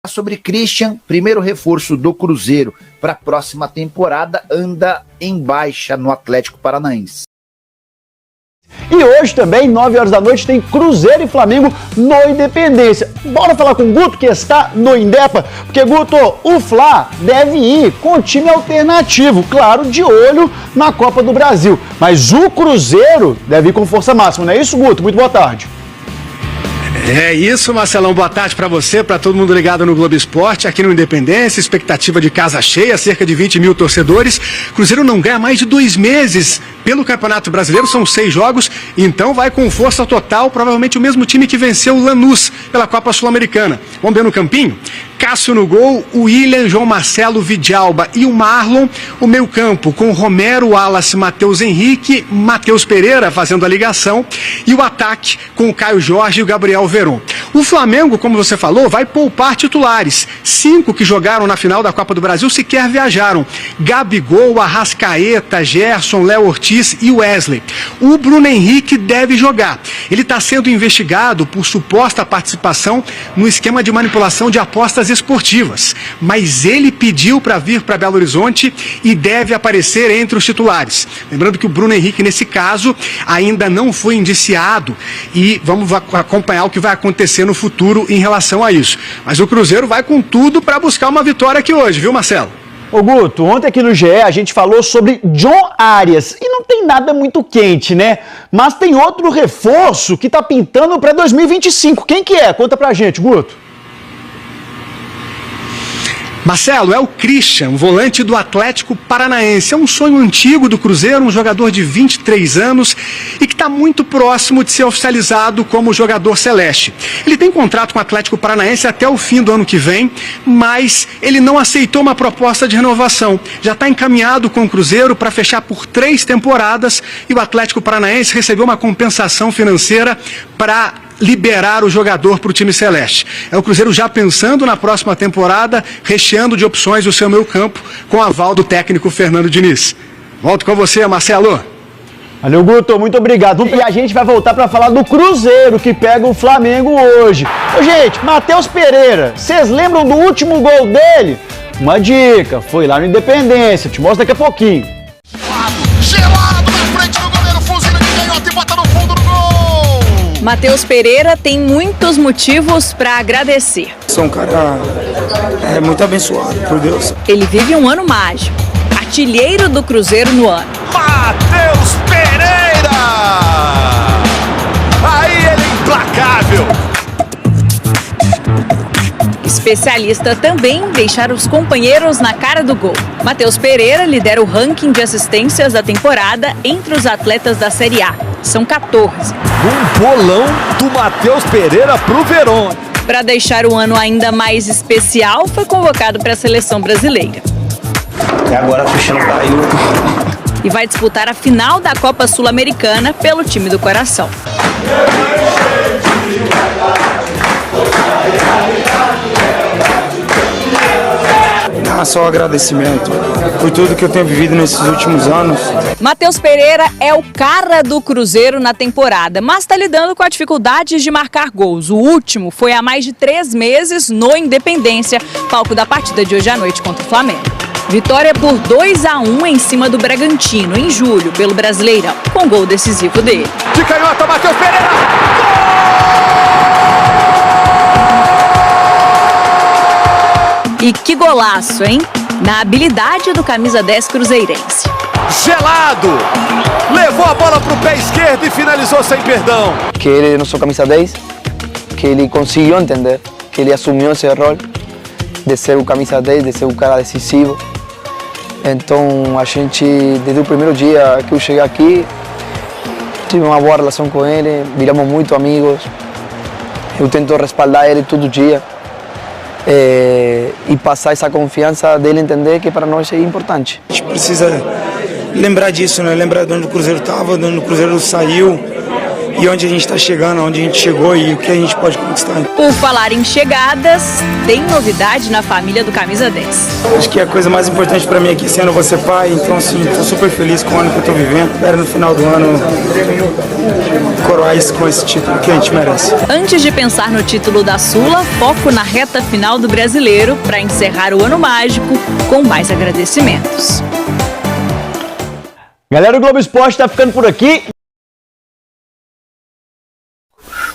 Sobre Christian, primeiro reforço do Cruzeiro para a próxima temporada, anda em baixa no Atlético Paranaense. E hoje também, 9 horas da noite, tem Cruzeiro e Flamengo no Independência. Bora falar com o Guto, que está no Indepa, porque, Guto, o Fla deve ir com o time alternativo, claro, de olho na Copa do Brasil. Mas o Cruzeiro deve ir com força máxima, não é isso, Guto? Muito boa tarde. É isso, Marcelão, boa tarde para você, para todo mundo ligado no Globo Esporte, aqui no Independência, expectativa de casa cheia, cerca de 20 mil torcedores. Cruzeiro não ganha mais de 2 meses pelo Campeonato Brasileiro, são 6 jogos, então vai com força total, provavelmente o mesmo time que venceu o Lanús pela Copa Sul-Americana. Vamos ver no campinho? Cássio no gol, o William, João Marcelo, Vidalba e o Marlon. O meio campo com Romero, Wallace, Matheus Henrique, Matheus Pereira fazendo a ligação. E o ataque com o Caio Jorge e o Gabriel Veron. O Flamengo, como você falou, vai poupar titulares. 5 que jogaram na final da Copa do Brasil sequer viajaram. Gabigol, Arrascaeta, Gerson, Léo Ortiz e Wesley. O Bruno Henrique deve jogar. Ele está sendo investigado por suposta participação no esquema de manipulação de apostas esportivas, mas ele pediu para vir para Belo Horizonte e deve aparecer entre os titulares. Lembrando que o Bruno Henrique, nesse caso, ainda não foi indiciado e vamos acompanhar o que vai acontecer no futuro em relação a isso. Mas o Cruzeiro vai com tudo para buscar uma vitória aqui hoje, viu, Marcelo? Ô Guto, ontem aqui no GE a gente falou sobre John Arias e não tem nada muito quente, né? Mas tem outro reforço que tá pintando para 2025. Quem que é? Conta pra gente, Guto. Marcelo, é o Christian, volante do Atlético Paranaense. É um sonho antigo do Cruzeiro, um jogador de 23 anos e que está muito próximo de ser oficializado como jogador celeste. Ele tem contrato com o Atlético Paranaense até o fim do ano que vem, mas ele não aceitou uma proposta de renovação. Já está encaminhado com o Cruzeiro para fechar por 3 temporadas e o Atlético Paranaense recebeu uma compensação financeira para liberar o jogador para o time celeste. É o Cruzeiro já pensando na próxima temporada, recheando de opções o seu meio campo, com o aval do técnico Fernando Diniz. Volto com você, Marcelo. Valeu, Guto, muito obrigado. E a gente vai voltar para falar do Cruzeiro, que pega o Flamengo hoje. Ô, gente, Matheus Pereira, vocês lembram do último gol dele? Uma dica, foi lá no Independência, te mostro daqui a pouquinho. Gelado na frente do goleiro, fuzila de canhota e bota no fundo do gol. Matheus Pereira tem muitos motivos para agradecer. Sou um cara muito abençoado por Deus. Ele vive um ano mágico, artilheiro do Cruzeiro no ano. Matheus Pereira! Aí ele é implacável! Especialista também em deixar os companheiros na cara do gol. Matheus Pereira lidera o ranking de assistências da temporada entre os atletas da Série A. São 14. Um bolão do Matheus Pereira pro Veron. Para deixar o ano ainda mais especial, foi convocado para a seleção brasileira. E agora o Cristiano caiu. E vai disputar a final da Copa Sul-Americana pelo time do coração. Só agradecimento por tudo que eu tenho vivido nesses últimos anos. Matheus Pereira é o cara do Cruzeiro na temporada, mas está lidando com a dificuldade de marcar gols. O último foi há mais de 3 meses no Independência, palco da partida de hoje à noite contra o Flamengo. Vitória por 2-1 em cima do Bragantino, em julho, pelo Brasileirão, com gol decisivo dele. De canhota, Matheus Pereira! E que golaço, hein? Na habilidade do camisa 10 cruzeirense. Gelado! Levou a bola pro pé esquerdo e finalizou sem perdão. Que ele é nosso camisa 10, que ele conseguiu entender, que ele assumiu esse rol de ser o camisa 10, de ser um cara decisivo. Então a gente, desde o primeiro dia que eu cheguei aqui, tive uma boa relação com ele, viramos muito amigos. Eu tento respaldar ele todo dia. E passar essa confiança dele, entender que para nós é importante. A gente precisa lembrar disso, né? Lembrar de onde o Cruzeiro estava, de onde o Cruzeiro saiu e onde a gente está chegando, onde a gente chegou e o que a gente pode conquistar. Por falar em chegadas, tem novidade na família do Camisa 10. Acho que a coisa mais importante para mim aqui sendo eu vou ser pai, então assim, estou super feliz com o ano que eu estou vivendo. Espero no final do ano coroar isso com esse título que a gente merece. Antes de pensar no título da Sula, foco na reta final do Brasileiro para encerrar o ano mágico com mais agradecimentos. Galera, o Globo Esporte tá ficando por aqui.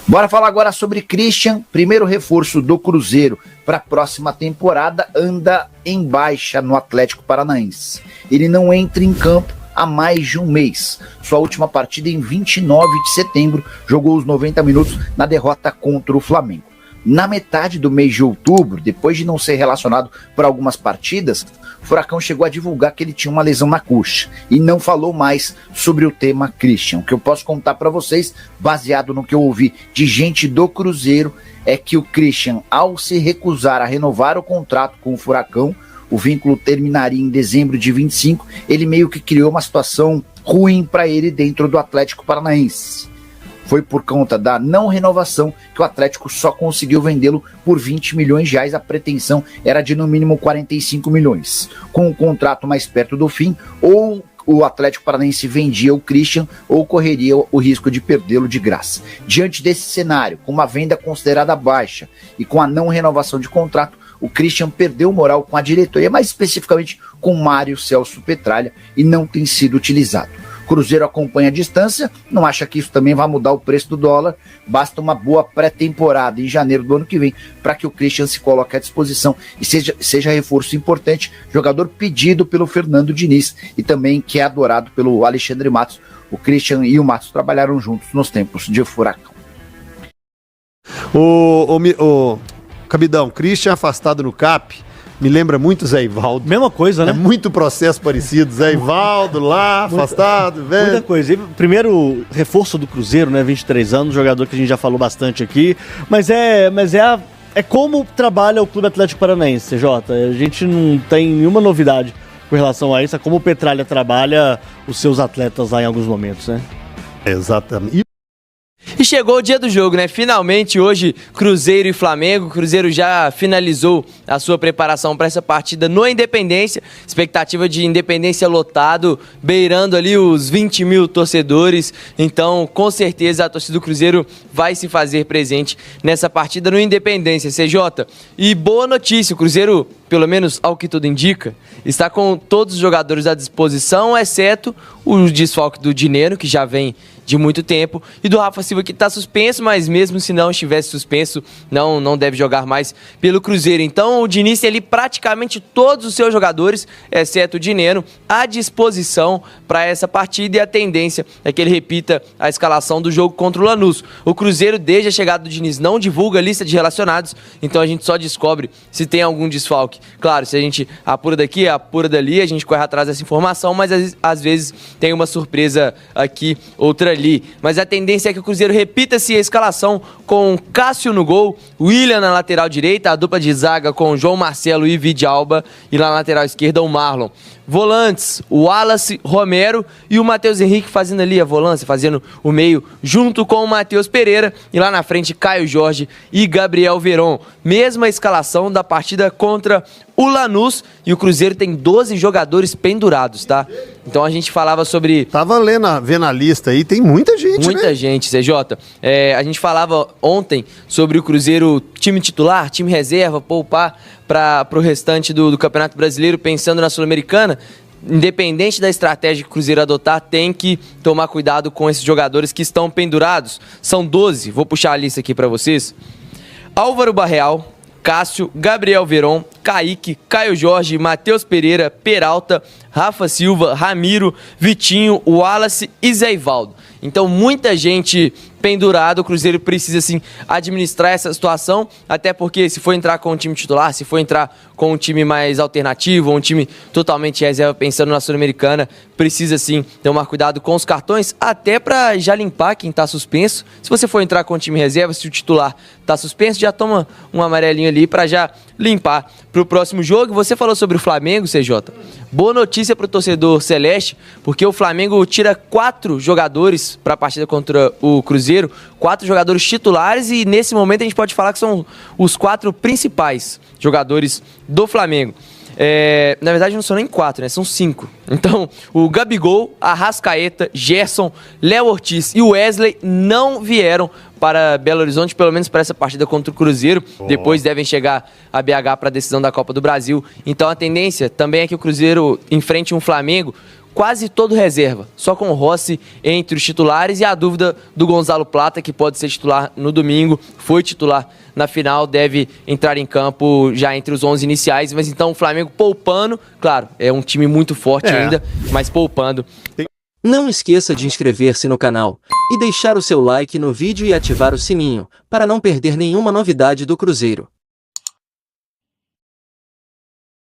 Bora falar agora sobre Christian, primeiro reforço do Cruzeiro para a próxima temporada, anda em baixa no Atlético Paranaense. Ele não entra em campo há mais de um mês. Sua última partida em 29 de setembro, jogou os 90 minutos na derrota contra o Flamengo. Na metade do mês de outubro, depois de não ser relacionado por algumas partidas, o Furacão chegou a divulgar que ele tinha uma lesão na coxa e não falou mais sobre o tema Christian. O que eu posso contar para vocês, baseado no que eu ouvi de gente do Cruzeiro, é que o Christian, ao se recusar a renovar o contrato com o Furacão, o vínculo terminaria em dezembro de 25, ele meio que criou uma situação ruim para ele dentro do Atlético Paranaense. Foi por conta da não renovação que o Atlético só conseguiu vendê-lo por 20 milhões de reais. A pretensão era de no mínimo 45 milhões. Com o contrato mais perto do fim, ou o Atlético Paranaense vendia o Christian ou correria o risco de perdê-lo de graça. Diante desse cenário, com uma venda considerada baixa e com a não renovação de contrato, o Christian perdeu moral com a diretoria, mais especificamente com Mário Celso Petralha, e não tem sido utilizado. Cruzeiro acompanha a distância, não acha que isso também vai mudar o preço do dólar, basta uma boa pré-temporada em janeiro do ano que vem para que o Christian se coloque à disposição e seja reforço importante, jogador pedido pelo Fernando Diniz e também que é adorado pelo Alexandre Matos. O Christian e o Matos trabalharam juntos nos tempos de Furacão. O Cabidão, Christian afastado no CAP, me lembra muito Zé Ivaldo. Mesma coisa, né? É muito processo parecido. Zé Ivaldo lá, afastado, velho. Muita coisa. E primeiro reforço do Cruzeiro, né? 23 anos, jogador que a gente já falou bastante aqui. Mas é como trabalha o Clube Atlético Paranaense, CJ. A gente não tem nenhuma novidade com relação a isso. É como o Petralha trabalha os seus atletas lá em alguns momentos, né? Exatamente. E chegou o dia do jogo, né? Finalmente hoje, Cruzeiro e Flamengo. O Cruzeiro já finalizou a sua preparação para essa partida no Independência. Expectativa de Independência lotado, beirando ali os 20 mil torcedores. Então, com certeza, a torcida do Cruzeiro vai se fazer presente nessa partida no Independência, CJ. E boa notícia, o Cruzeiro, pelo menos ao que tudo indica, está com todos os jogadores à disposição, exceto o desfalque do Dinheiro, que já vem de muito tempo, e do Rafa Silva, que está suspenso, mas mesmo se não estivesse suspenso, não deve jogar mais pelo Cruzeiro. Então o Diniz tem ali praticamente todos os seus jogadores, exceto o Dinheiro, à disposição para essa partida, e a tendência é que ele repita a escalação do jogo contra o Lanús. O Cruzeiro, desde a chegada do Diniz, não divulga a lista de relacionados, então a gente só descobre se tem algum desfalque. Claro, se a gente apura daqui, apura dali, a gente corre atrás dessa informação, mas às vezes tem uma surpresa aqui, outra ali. Mas a tendência é que o Cruzeiro repita-se a escalação com Cássio no gol, William na lateral direita, a dupla de zaga com João Marcelo e Vidalba, e lá na lateral esquerda o Marlon. Volantes, o Wallace, Romero e o Matheus Henrique fazendo ali a volância, fazendo o meio junto com o Matheus Pereira, e lá na frente Caio Jorge e Gabriel Veron. Mesma escalação da partida contra o Lanús, e o Cruzeiro tem 12 jogadores pendurados, tá? Então a gente falava sobre... Tava vendo a lista aí, tem muita gente, Muita gente, CJ. A gente falava ontem sobre o Cruzeiro, time titular, time reserva, poupar para o restante do Campeonato Brasileiro, pensando na Sul-Americana. Independente da estratégia que o Cruzeiro adotar, tem que tomar cuidado com esses jogadores que estão pendurados. São 12, vou puxar a lista aqui para vocês. Álvaro Barreal, Cássio, Gabriel Veron, Kaique, Caio Jorge, Matheus Pereira, Peralta, Rafa Silva, Ramiro, Vitinho, Wallace e Zé Ivaldo. Então muita gente pendurado, o Cruzeiro precisa sim administrar essa situação, até porque se for entrar com um time titular, se for entrar com um time mais alternativo, ou um time totalmente reserva pensando na Sul-Americana, precisa sim tomar cuidado com os cartões, até para já limpar quem está suspenso. Se você for entrar com o time reserva, se o titular está suspenso, já toma um amarelinho ali para já limpar para o próximo jogo. Você falou sobre o Flamengo, CJ. Boa notícia para o torcedor celeste, porque o Flamengo tira 4 jogadores para a partida contra o Cruzeiro Cruzeiro, 4 jogadores titulares e nesse momento a gente pode falar que são os 4 principais jogadores do Flamengo. Na verdade não são nem 4, né? São 5. Então, o Gabigol, Arrascaeta, Gerson, Léo Ortiz e o Wesley não vieram para Belo Horizonte, pelo menos para essa partida contra o Cruzeiro. Depois devem chegar a BH para a decisão da Copa do Brasil. Então a tendência também é que o Cruzeiro enfrente um Flamengo quase todo reserva, só com o Rossi entre os titulares e a dúvida do Gonzalo Plata, que pode ser titular no domingo, foi titular na final, deve entrar em campo já entre os 11 iniciais, mas então o Flamengo poupando, claro, é um time muito forte ainda, mas poupando. Não esqueça de inscrever-se no canal e deixar o seu like no vídeo e ativar o sininho, para não perder nenhuma novidade do Cruzeiro.